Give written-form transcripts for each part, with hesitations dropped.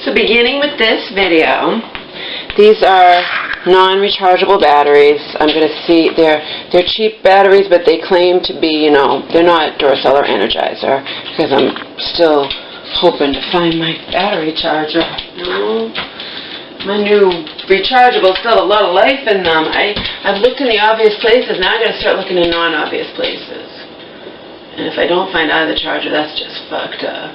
So beginning with this video, these are non-rechargeable batteries. I'm going to see, they're cheap batteries, but they claim to be, they're not Duracell or Energizer, because I'm still hoping to find my battery charger. My new rechargeable still have a lot of life in them. I've looked in the obvious places, now I've got to start looking in non-obvious places. And if I don't find either charger, that's just fucked up.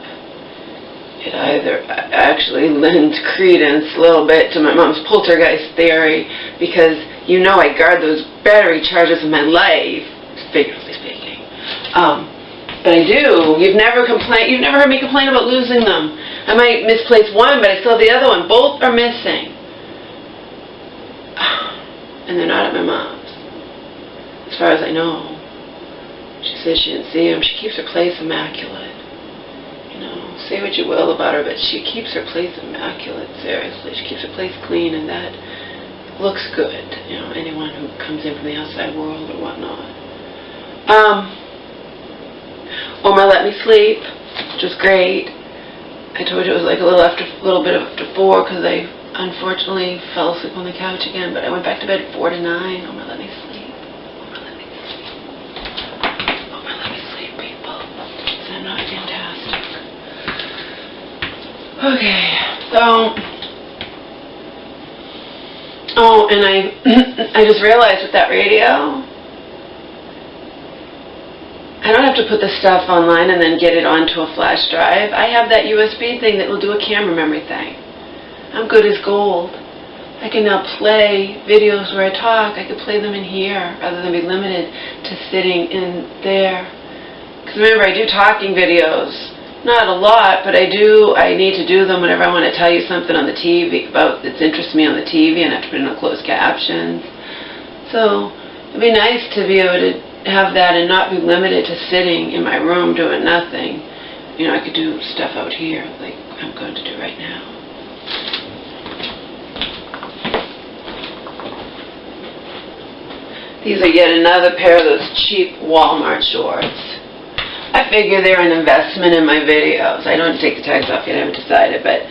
It either actually lends credence a little bit to my mom's poltergeist theory, because I guard those battery chargers in my life, figuratively speaking. But I do. You've never heard me complain about losing them. I might misplace one, but I still have the other one. Both are missing. And they're not at my mom's, as far as I know. She says she didn't see them. She keeps her place immaculate. Say what you will about her, but she keeps her place immaculate, seriously. She keeps her place clean, and that looks good, anyone who comes in from the outside world or whatnot. Oma let me sleep, which was great. I told you it was like a little bit after 4, because I unfortunately fell asleep on the couch again, but I went back to bed 4 to 9. Oma let me sleep. Oma let me sleep. Oma let me sleep, people. Because I'm not fantastic. Okay, so, and I just realized with that radio, I don't have to put the stuff online and then get it onto a flash drive. I have that USB thing that will do a camera memory thing. I'm good as gold. I can now play videos where I talk. I could play them in here rather than be limited to sitting in there. Because remember, I do talking videos. Not a lot, but I need to do them whenever I want to tell you something on the TV about that interests me on the TV, and I have to put it in closed captions. So it'd be nice to be able to have that and not be limited to sitting in my room doing nothing. I could do stuff out here like I'm going to do right now. These are yet another pair of those cheap Walmart shorts. I figure they're an investment in my videos. I don't take the tags off yet, I haven't decided, but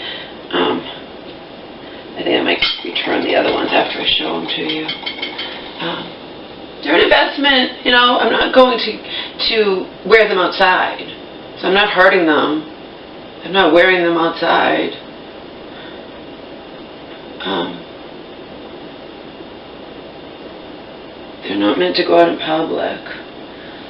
I think I might return the other ones after I show them to you. They're an investment, I'm not going to wear them outside, so I'm not hurting them. I'm not wearing them outside. They're not meant to go out in public.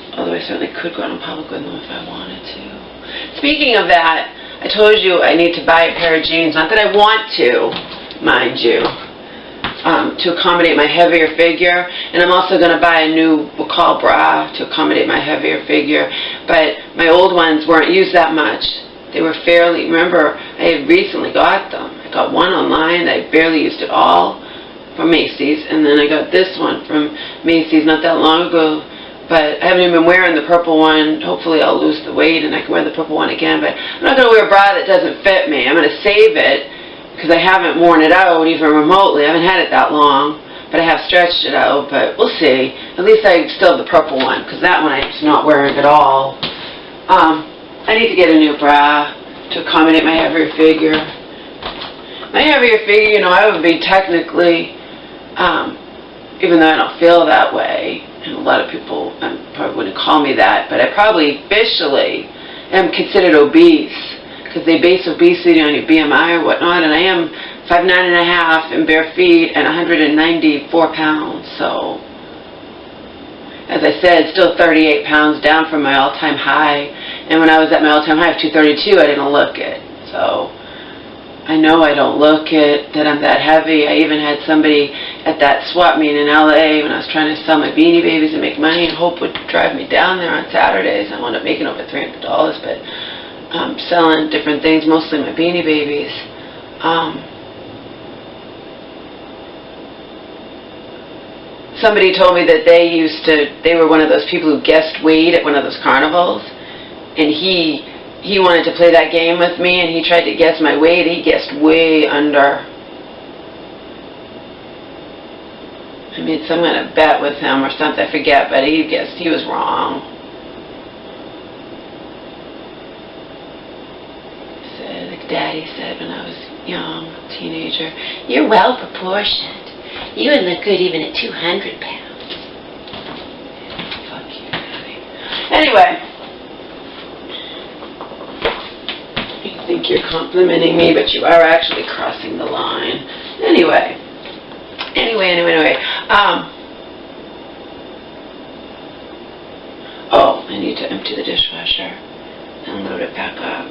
Although I certainly could go out in public with them if I wanted to. Speaking of that, I told you I need to buy a pair of jeans. Not that I want to, mind you, to accommodate my heavier figure. And I'm also going to buy a new Bacall bra to accommodate my heavier figure. But my old ones weren't used that much. They were remember, I had recently got them. I got one online. I barely used it all from Macy's. And then I got this one from Macy's not that long ago. But I haven't even been wearing the purple one. Hopefully I'll lose the weight and I can wear the purple one again. But I'm not going to wear a bra that doesn't fit me. I'm going to save it because I haven't worn it out even remotely. I haven't had it that long. But I have stretched it out. But we'll see. At least I still have the purple one because that one I'm just not wearing at all. I need to get a new bra to accommodate my heavier figure. My heavier figure, I would be technically, even though I don't feel that way, and a lot of people probably wouldn't call me that, but I probably officially am considered obese because they base obesity on your BMI or whatnot, and I am 5'9.5" in bare feet and 194 pounds. So, as I said, still 38 pounds down from my all-time high. And when I was at my all-time high of 232, I didn't look it. So I know I don't look it, that I'm that heavy. I even had somebody at that swap meet in LA when I was trying to sell my Beanie Babies and make money, and Hope would drive me down there on Saturdays. I wound up making over $300, but selling different things, mostly my Beanie Babies. Somebody told me that they were one of those people who guessed weight at one of those carnivals, and he wanted to play that game with me, and he tried to guess my weight. He guessed way under. I made some kind of bet with him or something, I forget, but he guessed he was wrong. He said, Daddy said when I was young, teenager, "You're well proportioned. You would look good even at 200 pounds. Fuck you, Daddy. Anyway. You think you're complimenting me, but you are actually crossing the line. Anyway. Oh, I need to empty the dishwasher and load it back up.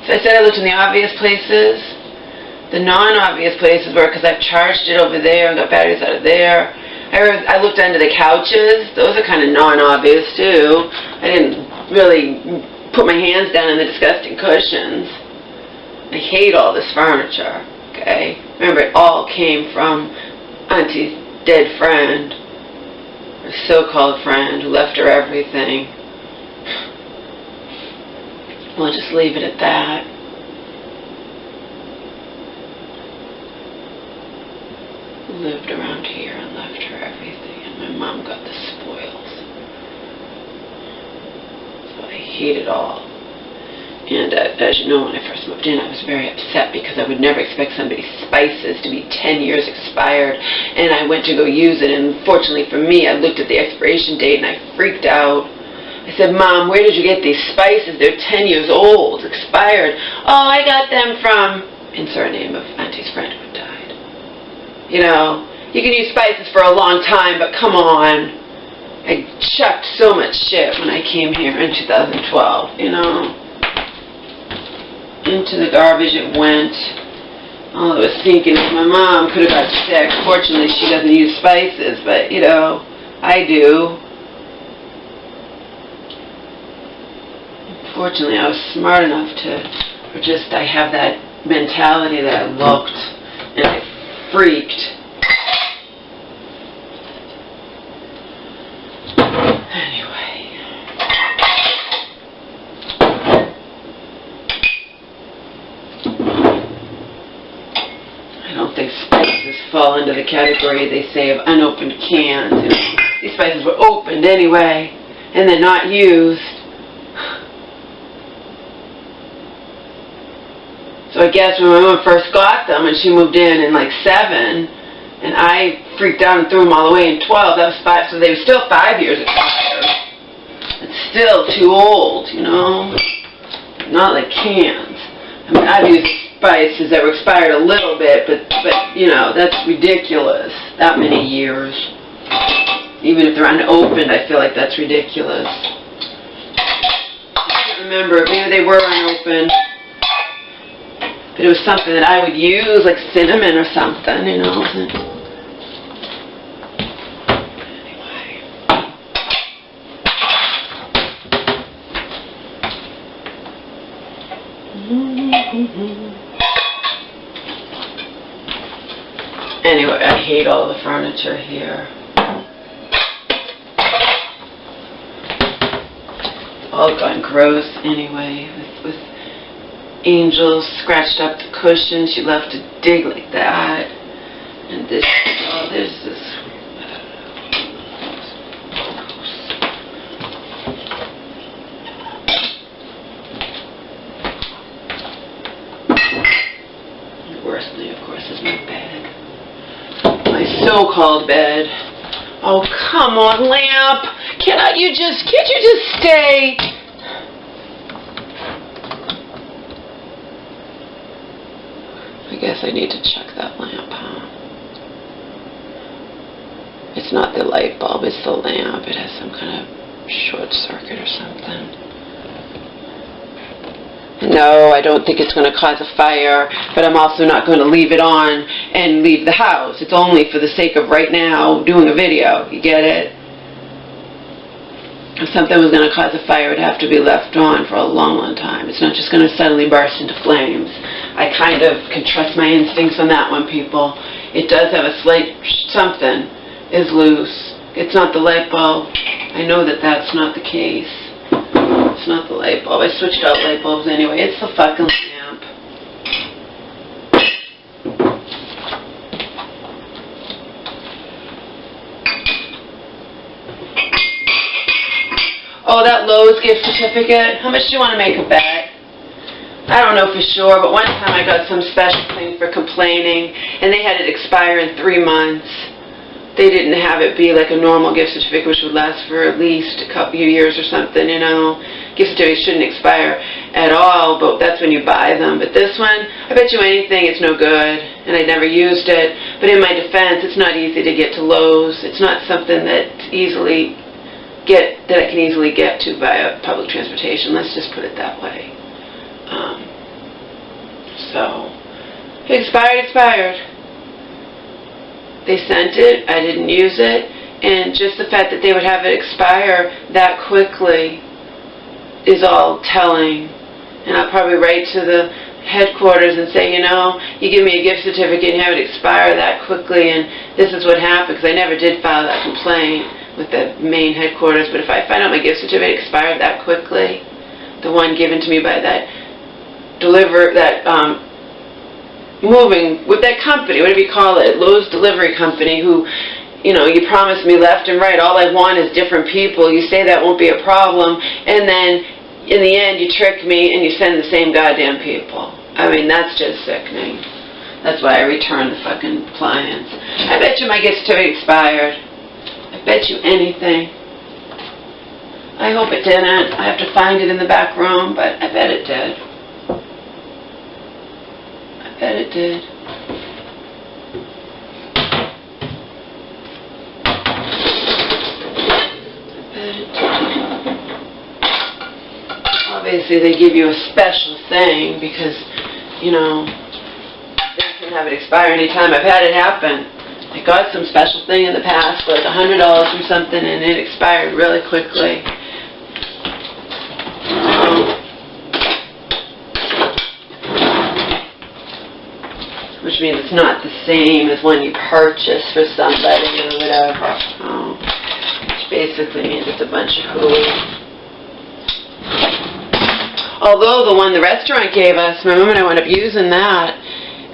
So I said I looked in the obvious places. The non-obvious places were because I've charged it over there and got batteries out of there. I looked under the couches. Those are kind of non-obvious too. I didn't really put my hands down in the disgusting cushions. I hate all this furniture, okay? Remember, it all came from Auntie's dead friend, her so-called friend who left her everything. We'll just leave it at that. Lived around here and left her everything, and my mom got the spoils. So I hate it all. And as you know, when I first moved in, I was very upset because I would never expect somebody's spices to be 10 years expired. And I went to go use it, and fortunately for me, I looked at the expiration date and I freaked out. I said, "Mom, where did you get these spices? They're 10 years old, expired." "Oh, I got them from," insert name of Auntie's friend who died. You know, you can use spices for a long time, but come on. I chucked so much shit when I came here in 2012, you know. Into the garbage it went. All I was thinking is my mom could have got sick. Fortunately, she doesn't use spices, but, you know, I do. Fortunately, I was smart enough to, I have that mentality that I looked and I freaked. Anyway. I don't think spices fall into the category they say of unopened cans. You know, these spices were opened anyway, and they're not used. So I guess when my mom first got them, and she moved in like 7, and I freaked out and threw them all away in 12, that was 5, so they were still 5 years expired. It's still too old, you know? Not like cans. I mean, I've used spices that were expired a little bit, but you know, that's ridiculous. That many years. Even if they're unopened, I feel like that's ridiculous. I can't remember, maybe they were unopened. But it was something that I would use, like cinnamon or something, you know. Anyway, I hate all the furniture here. It's all gone gross anyway, with Angel scratched up the cushion. She left to dig like that. And this, oh, there's this, I don't know. The worst thing, of course, is my bed. My so-called bed. Oh, come on, lamp. Can't you just stay? I guess I need to check that lamp, huh? It's not the light bulb, it's the lamp. It has some kind of short circuit or something. No, I don't think it's going to cause a fire, but I'm also not going to leave it on and leave the house. It's only for the sake of right now doing a video. You get it? If something was going to cause a fire, it would have to be left on for a long, long time. It's not just going to suddenly burst into flames. I kind of can trust my instincts on that one, people. It does have a slight something is loose. It's not the light bulb. I know that that's not the case. It's not the light bulb. I switched out light bulbs anyway. It's the fucking lamp. Oh, that Lowe's gift certificate. How much do you want to make a bet? I don't know for sure, but one time I got some special thing for complaining, and they had it expire in 3 months. They didn't have it be like a normal gift certificate, which would last for at least a couple of years or something, you know. Gift certificates shouldn't expire at all, but that's when you buy them. But this one, I bet you anything, it's no good, and I never used it. But in my defense, it's not easy to get to Lowe's. It's not something that I can easily get to via public transportation. Let's just put it that way. So, it expired. They sent it, I didn't use it, and just the fact that they would have it expire that quickly is all telling. And I'll probably write to the headquarters and say, you know, you give me a gift certificate and you have it expire that quickly, and this is what happened, because I never did file that complaint with the main headquarters. But if I find out my gift certificate expired that quickly, the one given to me by that moving with that company, whatever you call it, Lowe's delivery company, who, you know, you promised me left and right, all I want is different people, you say that won't be a problem, and then in the end you trick me and you send the same goddamn people. I mean, that's just sickening. That's why I returned the fucking appliance. I bet you my gift certificate expired. I bet you anything. I hope it didn't. I have to find it in the back room, but I bet it did. I bet it did. Obviously, they give you a special thing because, you know, they can have it expire anytime. I've had it happen. I got some special thing in the past, like $100 from something, and it expired really quickly. Which means it's not the same as when you purchase for somebody or whatever. Which basically means it's a bunch of hooey. Although the one the restaurant gave us, my mom and I wound up using that,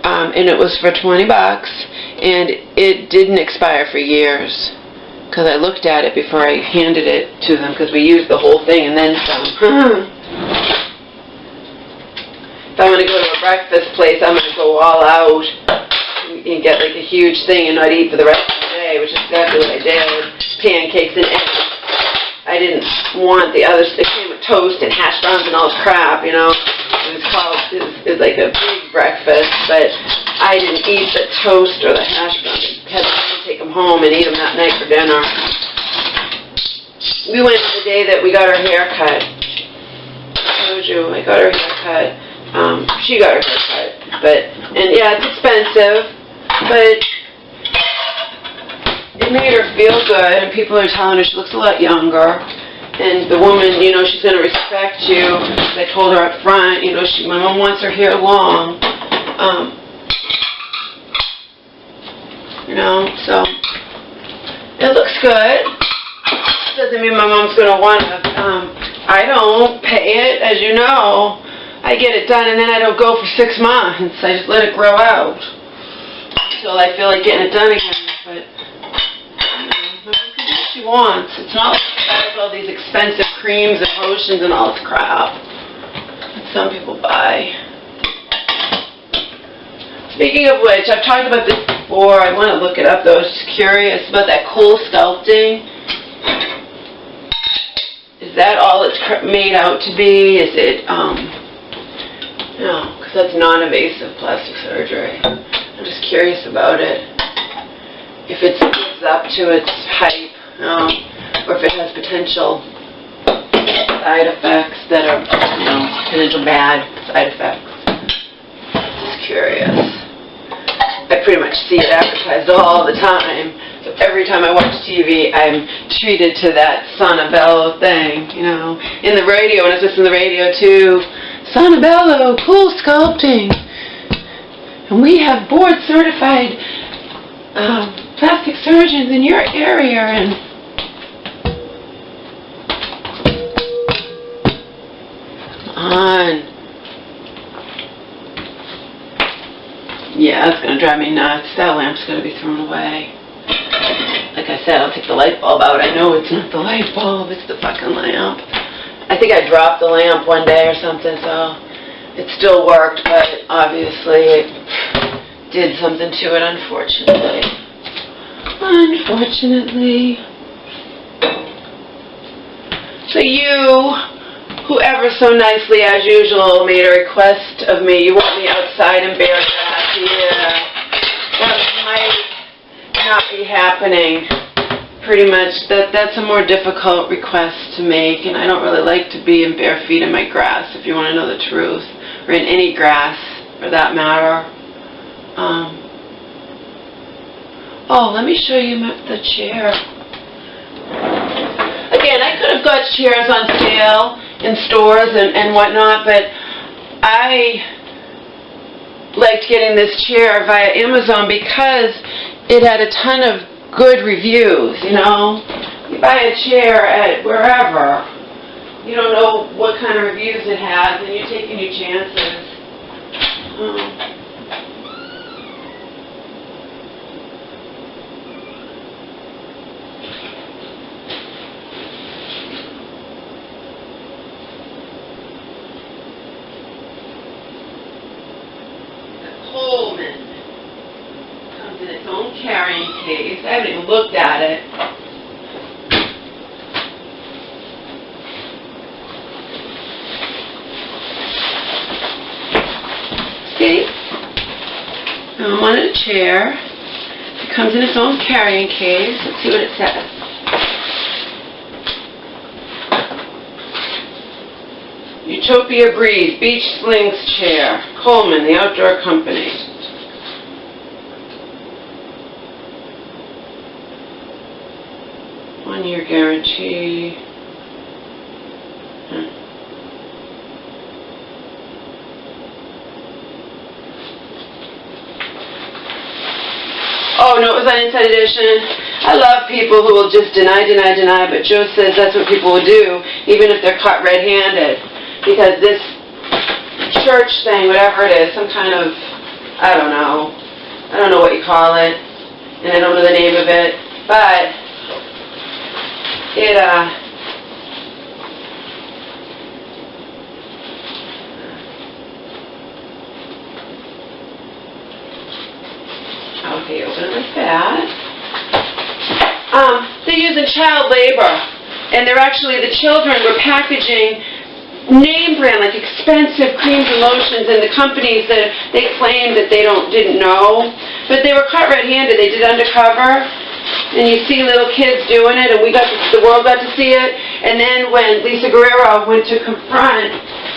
and it was for $20, and it didn't expire for years. Because I looked at it before I handed it to them, because we used the whole thing and then some. If I want to go to a breakfast place, I'm going to go all out and get like a huge thing and not eat for the rest of the day, which is exactly what I did. Pancakes and eggs. I didn't want the others. It came with toast and hash browns and all this crap, you know. It was like a big breakfast, but I didn't eat the toast or the hash browns. I had to take them home and eat them that night for dinner. We went the day that we got our hair cut. I told you, I got her hair cut. She got her hair cut, and yeah, it's expensive, but it made her feel good, and people are telling her she looks a lot younger, and the woman, you know, she's going to respect you. I told her up front, you know, my mom wants her hair long, you know, so it looks good. Doesn't mean my mom's going to want to, I don't pay it, as you know. I get it done, and then I don't go for 6 months. I just let it grow out until I feel like getting it done again. But, you know, she can do what she wants. It's not like she buys all these expensive creams and potions and all this crap that some people buy. Speaking of which, I've talked about this before. I want to look it up, though. I was just curious about that cool sculpting. Is that all it's made out to be? Is it, no, because that's non-invasive plastic surgery. I'm just curious about it. If it lives up to its hype, or if it has potential side effects that are, you know, potential bad side effects. Just curious. I pretty much see it advertised all the time. So every time I watch TV, I'm treated to that Sonabello thing, you know. In the radio, and it's just in the radio too. Sonabello, cool sculpting. And we have board-certified plastic surgeons in your area. And come on. Yeah, that's going to drive me nuts. That lamp's going to be thrown away. Like I said, I'll take the light bulb out. I know it's not the light bulb, it's the fucking lamp. I think I dropped the lamp one day or something, so it still worked, but obviously it did something to it, unfortunately. Unfortunately. So you, whoever so nicely as usual made a request of me, you want me outside in bare grass, yeah, that might not be happening. Pretty much, that's a more difficult request to make, and I don't really like to be in bare feet in my grass, if you want to know the truth, or in any grass, for that matter. Oh, let me show you the chair. Again, I could have got chairs on sale in stores and whatnot, but I liked getting this chair via Amazon because it had a ton of good reviews, you know. You buy a chair at wherever, you don't know what kind of reviews it has, and you're taking your chances. Its own carrying case. I haven't even looked at it. See? I wanted a chair. It comes in its own carrying case. Let's see what it says. Utopia Breeze Beach Slings Chair. Coleman, the outdoor company. 1-year guarantee. Oh no, it was on Inside Edition. I love people who will just deny, but Joe says that's what people will do, even if they're caught red-handed. Because this church thing, whatever it is, some kind of, I don't know what you call it, and I don't know the name of it, but it, okay, open it like that. They're using child labor, and they're actually, the children were packaging name brand, like expensive creams and lotions, and the companies that they claimed that they didn't know, but they were caught red-handed. They did undercover. And you see little kids doing it, and the world got to see it. And then when Lisa Guerrero went to confront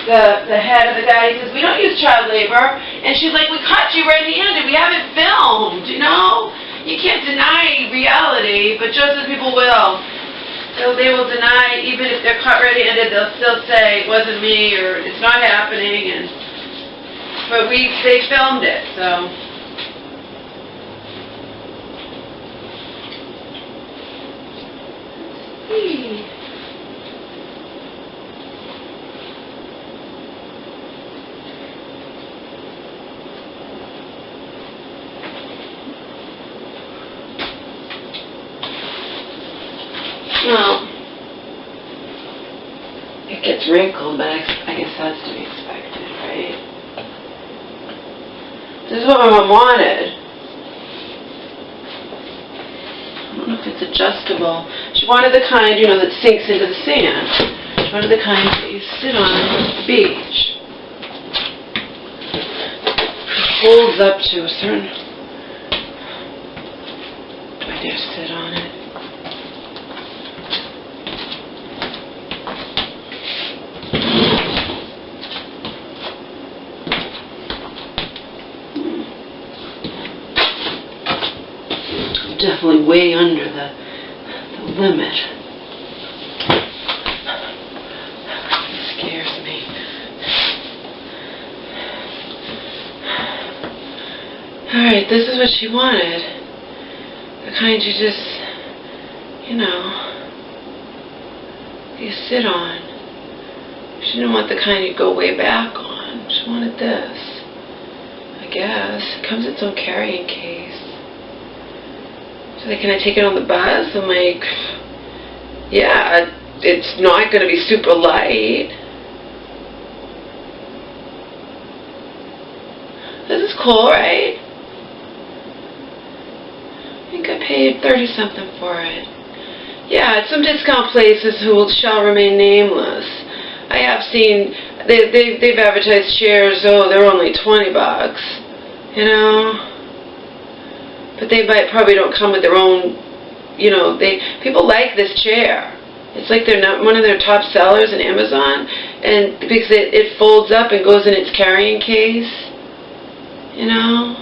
the head of the guy, he says, "We don't use child labor." And she's like, "We caught you red-handed. We have it filmed, you know? You can't deny reality," but just as people will. So they will deny, even if they're caught red-handed, they'll still say, "It wasn't me," or "It's not happening." But they filmed it, so. Well, it gets wrinkled, but I guess that's to be expected, right? This is what my mom wanted. I don't know if it's adjustable. She wanted the kind, you know, that sinks into the sand. She wanted the kind that you sit on at the beach. It holds up to a certain... Do I dare sit on it? Definitely way under the limit. It scares me. Alright, this is what she wanted. The kind you just, you know, you sit on. She didn't want the kind you go way back on. She wanted this. I guess. It comes in its own carrying case. Like, can I take it on the bus? I'm like, yeah, it's not going to be super light. That's cool, right? I think I paid 30-something for it. Yeah, at some discount places who shall remain nameless. I have seen, they've advertised chairs, oh, they're only $20, you know? But they probably don't come with their own, you know, people like this chair. It's like they're not one of their top sellers in Amazon, and because it folds up and goes in its carrying case, you know?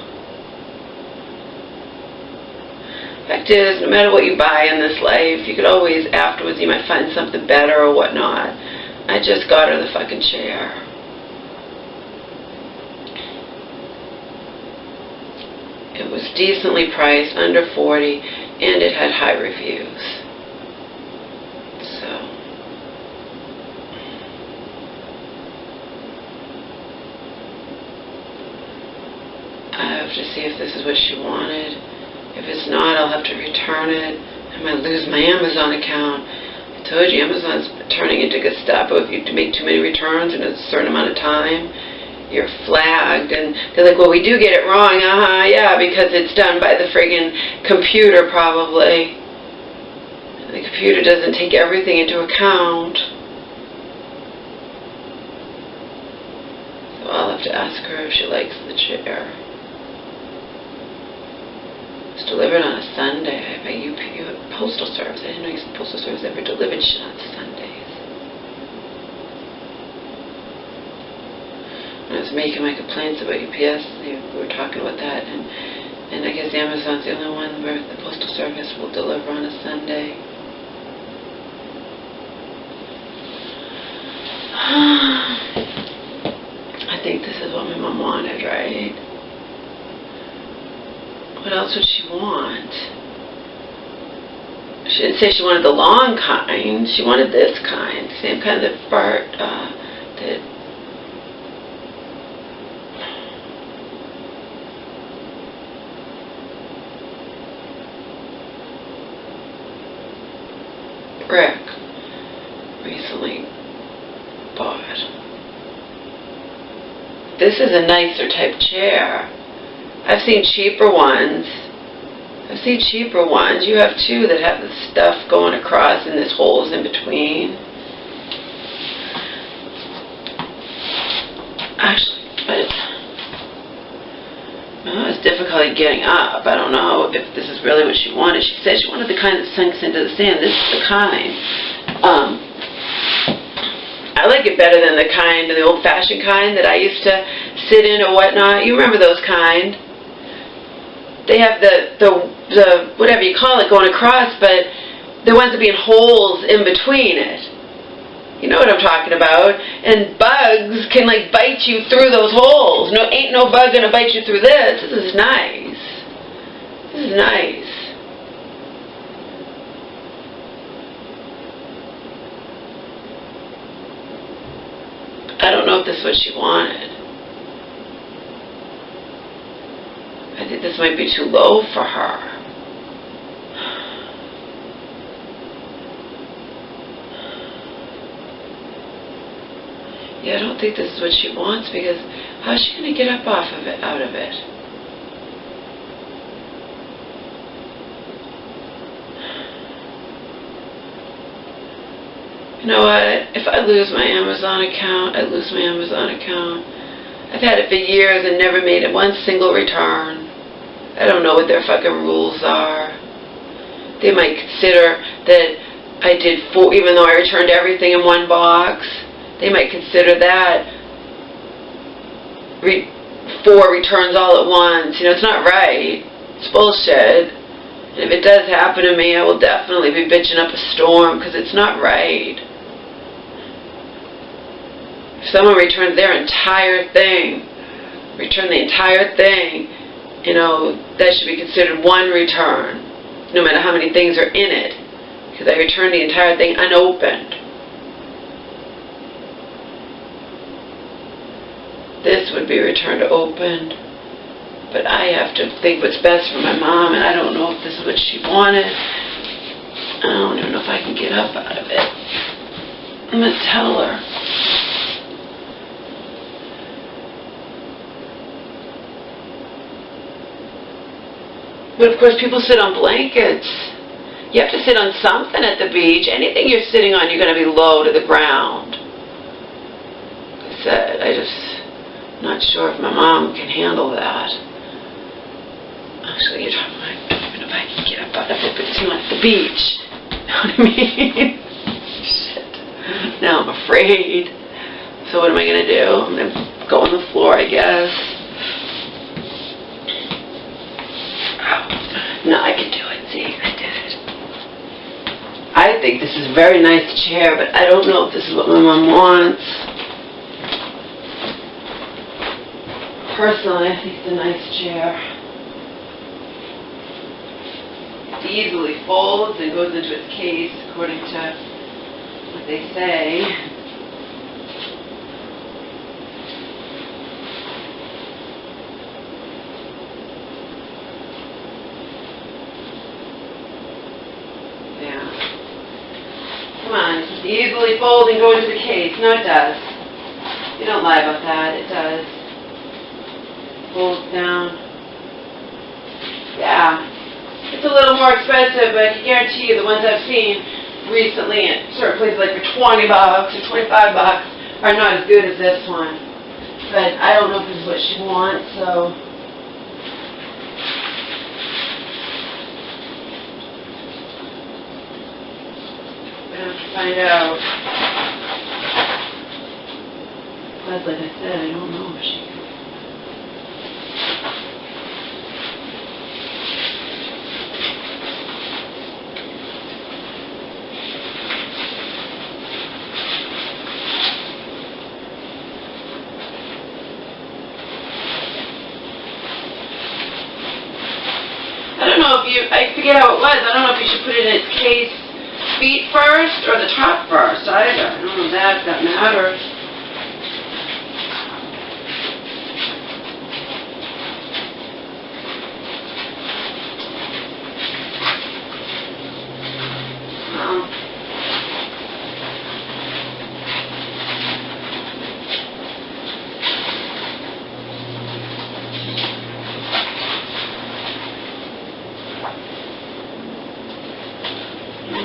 Fact is, no matter what you buy in this life, you could always, afterwards, you might find something better or whatnot. I just got her the fucking chair. It was decently priced, under $40, and it had high reviews. So, I have to see if this is what she wanted. If it's not, I'll have to return it. I might lose my Amazon account. I told you, Amazon's turning into Gestapo if you make too many returns in a certain amount of time. You're flagged, and they're like, well, we do get it wrong, yeah, because it's done by the friggin' computer, probably. The computer doesn't take everything into account. So I'll have to ask her if she likes the chair. It's delivered on a Sunday by Postal Service. I didn't know Postal Service ever delivered shit on Sundays. When I was making my complaints about UPS, we were talking about that, and I guess Amazon's the only one where the Postal Service will deliver on a Sunday. I think this is what my mom wanted, right? What else would she want? She didn't say she wanted the long kind. She wanted this kind. Same kind that Bart did. Rick recently bought. This is a nicer type chair. I've seen cheaper ones. You have two that have the stuff going across and there's holes in between. Actually, but it's difficult getting up. I don't know if this is really what she wanted. She said she wanted the kind that sinks into the sand. This is the kind. I like it better than the old-fashioned kind that I used to sit in or whatnot. You remember those kind? They have the whatever you call it going across, but the ones that be in holes in between it. You know what I'm talking about? And bugs can like bite you through those holes. No, ain't no bug gonna bite you through this. This is nice. This is nice. I don't know if this is what she wanted. I think this might be too low for her. Yeah, I don't think this is what she wants, because how's she going to get up out of it? You know what? If I lose my Amazon account, I lose my Amazon account. I've had it for years and never made it one single return. I don't know what their fucking rules are. They might consider that I did 4, even though I returned everything in one box. They might consider that 4 returns all at once. You know, it's not right. It's bullshit. And if it does happen to me, I will definitely be bitching up a storm, because it's not right. If someone returns their entire thing, return the entire thing, you know, that should be considered one return, no matter how many things are in it, because I returned the entire thing unopened. This would be returned opened, but I have to think what's best for my mom, and I don't know if this is what she wanted. I don't even know if I can get up out of it. I'm going to tell her. But of course people sit on blankets. You have to sit on something at the beach. Anything you're sitting on, you're going to be low to the ground. Like I said, I'm not sure if my mom can handle that. Actually, you're talking like, even if I can get up out of it, but it's not at the beach. You know what I mean? Shit. Now I'm afraid. So what am I going to do? I'm going to go on the floor, I guess. No, I can do it. See, I did it. I think this is a very nice chair, but I don't know if this is what my mom wants. Personally, I think it's a nice chair. It easily folds and goes into its case, according to what they say. Come on, easily fold and go into the case. No, it does. You don't lie about that. It does. Folds down. Yeah. It's a little more expensive, but I can guarantee you the ones I've seen recently at certain places, like for $20 or $25, are not as good as this one. But I don't know if this is what she wants, so... find out. But like I said, I don't know if she can. I don't know if you, I forget how it was. I don't know if you should put it in its case feet first or the top first either. I don't know if that matters.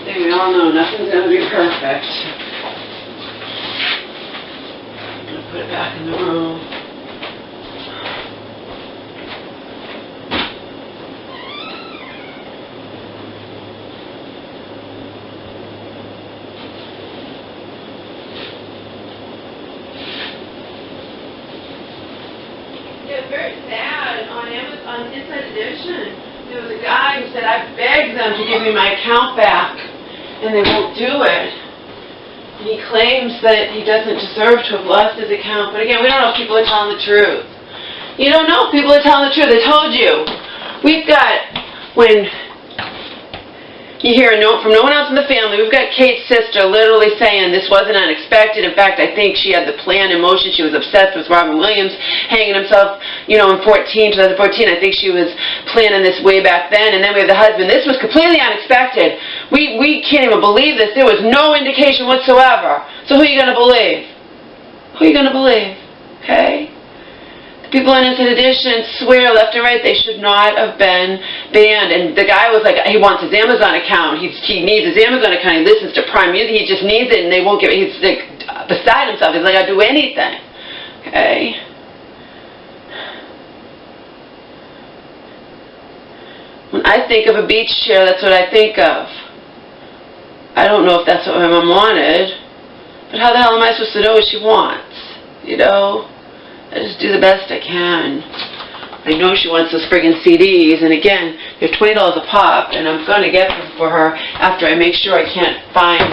We all know nothing's going to be perfect. I'm going to put it back in the room. Yeah, it's very sad. On Amazon, on Inside Edition, there was a guy who said, I begged them to give me my account back. And they won't do it. And he claims that he doesn't deserve to have lost his account. But again, we don't know if people are telling the truth. You don't know if people are telling the truth. I told you. We've got, when you hear a note from no one else in the family, we've got Kate's sister literally saying this wasn't unexpected. In fact, I think she had the plan in motion. She was obsessed with Robin Williams hanging himself, you know, in 2014. I think she was planning this way back then. And then we have the husband. This was completely unexpected. We can't even believe this. There was no indication whatsoever. So who are you going to believe? Who are you going to believe? Okay? People on Inside Edition swear left and right they should not have been banned. And the guy was like, he wants his Amazon account. He needs his Amazon account. He listens to Prime Music. He just needs it, and they won't give it. He's like beside himself. He's like, I'll do anything. Okay? When I think of a beach chair, that's what I think of. I don't know if that's what my mom wanted, but how the hell am I supposed to know what she wants? You know? I just do the best I can. I know she wants those friggin' CDs, and again, they're $20 a pop, and I'm going to get them for her after I make sure I can't find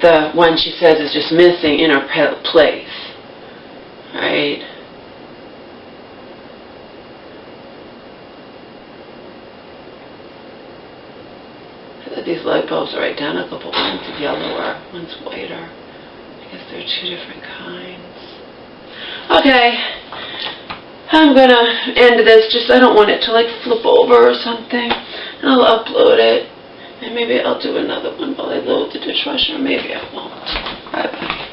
the one she says is just missing in her place. Right? These light bulbs are identical, but one's yellower, one's whiter. I guess they're two different kinds. Okay, I'm going to end this, just I don't want it to like flip over or something. And I'll upload it, and maybe I'll do another one while I load the dishwasher, maybe I won't. Bye-bye.